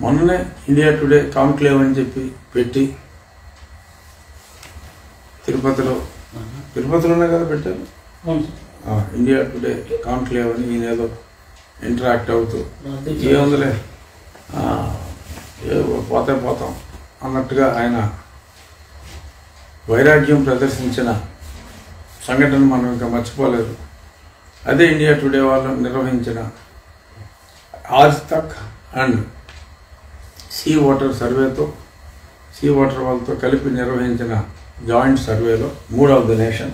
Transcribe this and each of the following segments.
మొన్ననే India today conclave అని చెప్పి పెట్టి తిరుపతిలోనే కదా పెట్టారు. ఇండియా టుడే కాన్క్లేవ్ అని ఈయనేదో ఇంటరాక్ట్ అవుతూ ఏముందిలే పోతాం అన్నట్టుగా ఆయన వైరాగ్యం ప్రదర్శించిన సంఘటన మనం ఇంకా మర్చిపోలేదు. అదే ఇండియా టుడే వాళ్ళు నిర్వహించిన ఆజ్ తక్ అండ్ సీ వాటర్ సర్వేతో సీ వాటర్ వాళ్ళతో కలిపి నిర్వహించిన జాయింట్ సర్వేలో 3వ నేషన్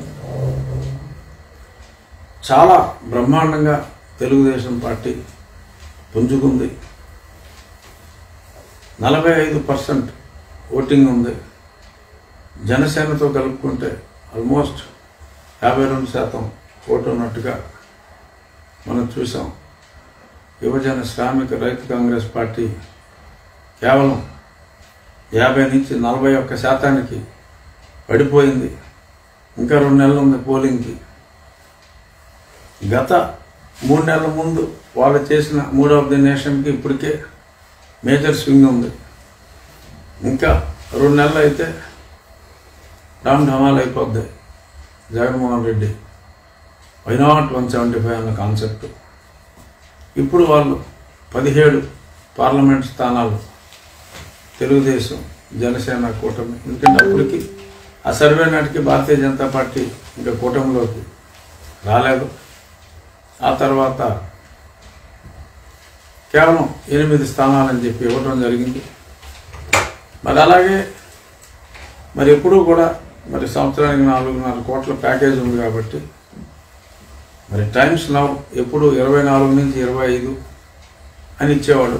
చాలా బ్రహ్మాండంగా తెలుగుదేశం పార్టీ పుంజుకుంది. 45% ఓటింగ్ ఉంది. జనసేనతో కలుపుకుంటే ఆల్మోస్ట్ 52% ఓటు ఉన్నట్టుగా మనం చూసాం. యువజన శ్రామిక రైతు కాంగ్రెస్ పార్టీ కేవలం 50 నుంచి 41% పడిపోయింది. ఇంకా 2 నెలలు ఉంది పోలింగ్కి. గత 3 నెలల ముందు వాళ్ళు చేసిన 3వ నేషన్కి ఇప్పటికే మేజర్ స్వింగ్ ఉంది. ఇంకా 2 నెలలు అయితే డామ్ ఢమాల్ అయిపోద్ది. జగన్మోహన్ రెడ్డి వై నాట్ 175 అన్న కాన్సెప్ట్. ఇప్పుడు వాళ్ళు 17 పార్లమెంట్ స్థానాలు తెలుగుదేశం జనసేన కూటమి. ఎందుకంటే అప్పటికి ఆ సర్వే నాటికి భారతీయ జనతా పార్టీ ఇంకా కూటమిలోకి రాలేదు. ఆ తర్వాత కేవలం 8 స్థానాలని చెప్పి ఇవ్వడం జరిగింది. మరి అలాగే మరి ఎప్పుడూ కూడా మరి సంవత్సరానికి 4.5 కోట్ల ప్యాకేజ్ ఉంది కాబట్టి మరి టైమ్స్ నౌ ఎప్పుడు 24 నుంచి 25 అని ఇచ్చేవాడు.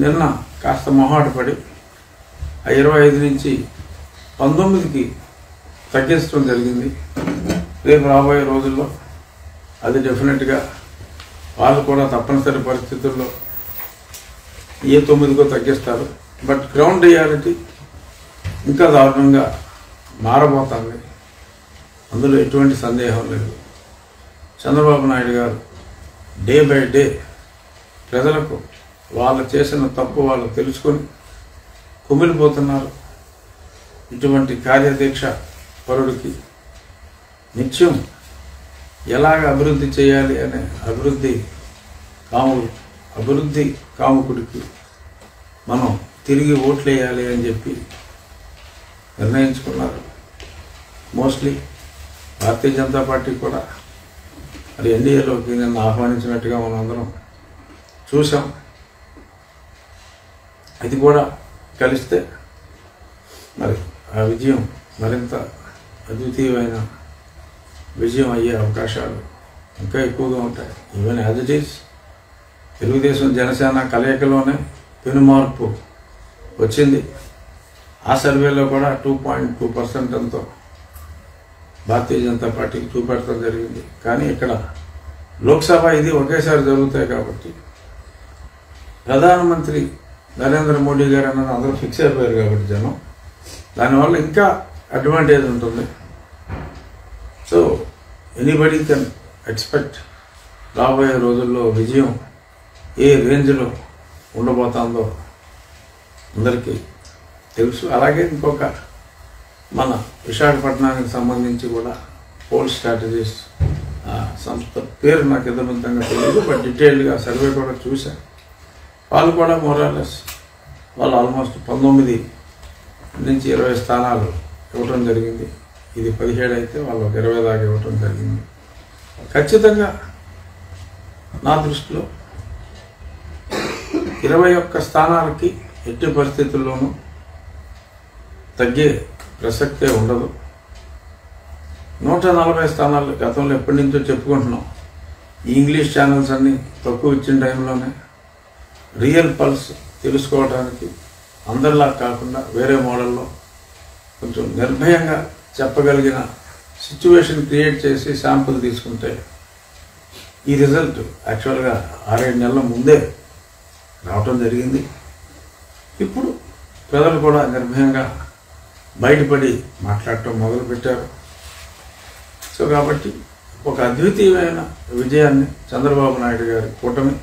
నిన్న కాస్త మొహాటపడి ఆ 25 నుంచి 19కి తగ్గించడం జరిగింది. రేపు రాబోయే రోజుల్లో అది డెఫినెట్గా వాళ్ళు కూడా తప్పనిసరి పరిస్థితుల్లో ఏ 9కో తగ్గిస్తారు. బట్ గ్రౌండ్ రియాలిటీ ఇంకా దారుణంగా మారబోతుంది. అందులో ఎటువంటి సందేహం లేదు. చంద్రబాబు నాయుడు గారు డే బై డే ప్రజలకు వాళ్ళు చేసిన తప్పు వాళ్ళు తెలుసుకొని కుమిలిపోతున్నారు. ఇటువంటి కార్యదీక్ష పరుడికి నిత్యం ఎలాగ అభివృద్ధి చేయాలి అనే అభివృద్ధి కాముకుడికి మనం తిరిగి ఓట్లేయాలి అని చెప్పి నిర్ణయించుకున్నారు. మోస్ట్లీ భారతీయ జనతా పార్టీ కూడా మరి ఎన్డీఏలోకి నిన్న ఆహ్వానించినట్టుగా మనం అందరం చూసాం. అది కూడా కలిస్తే మరి ఆ విజయం మరింత అద్వితీయమైన విజయం అయ్యే అవకాశాలు ఇంకా ఎక్కువగా ఉంటాయి. Even as it is Telugu Desam Janasena కలయికలోనే పెను మార్పు వచ్చింది. ఆ సర్వేలో కూడా 2.2% ఎంతో భారతీయ జనతా పార్టీకి చూపెట్టడం జరిగింది. కానీ ఇక్కడ లోక్సభ ఇది ఒకేసారి జరుగుతాయి కాబట్టి ప్రధానమంత్రి నరేంద్ర మోడీ గారు అన్నది అందరూ ఫిక్స్ అయిపోయారు కాబట్టి జనం దానివల్ల ఇంకా అడ్వాంటేజ్ ఉంటుంది. సో ఎనీబడీ కెన్ ఎక్స్పెక్ట్ రాబోయే రోజుల్లో విజయం ఏ రేంజ్లో ఉండబోతుందో అందరికీ తెలుసు. అలాగే ఇంకొక మన విశాఖపట్నానికి సంబంధించి కూడా పోల్ స్ట్రాటజీస్ సంస్థ పేరు నాకు ఎదురుంతంగా తెలియదు. బట్ డీటెయిల్డ్గా సర్వే కూడా చూశాను. వాళ్ళు కూడా మోరాలెస్ వాళ్ళు ఆల్మోస్ట్ 19 నుంచి 20 స్థానాలు ఇవ్వటం జరిగింది. ఇది 17 అయితే వాళ్ళు 20 దాకా ఇవ్వటం జరిగింది. ఖచ్చితంగా నా దృష్టిలో 21 స్థానాలకి ఎట్టి పరిస్థితుల్లోనూ తగ్గే ప్రసక్తే ఉండదు. 140 స్థానాలు గతంలో ఎప్పటి నుంచో చెప్పుకుంటున్నాం. ఈ ఇంగ్లీష్ ఛానల్స్ అన్నీ తక్కువ ఇచ్చిన టైంలోనే రియల్ పల్స్ తెలుసుకోవడానికి అందరిలా కాకుండా వేరే మోడల్లో కొంచెం నిర్భయంగా చెప్పగలిగిన సిచ్యువేషన్ క్రియేట్ చేసి శాంపుల్ తీసుకుంటే ఈ రిజల్ట్ యాక్చువల్గా 6-7 నెలల ముందే రావటం జరిగింది. ఇప్పుడు ప్రజలు కూడా నిర్భయంగా బయటపడి మాట్లాడటం మొదలుపెట్టారు. సో కాబట్టి ఒక అద్వితీయమైన విజయాన్ని చంద్రబాబు నాయుడు గారి కూటమి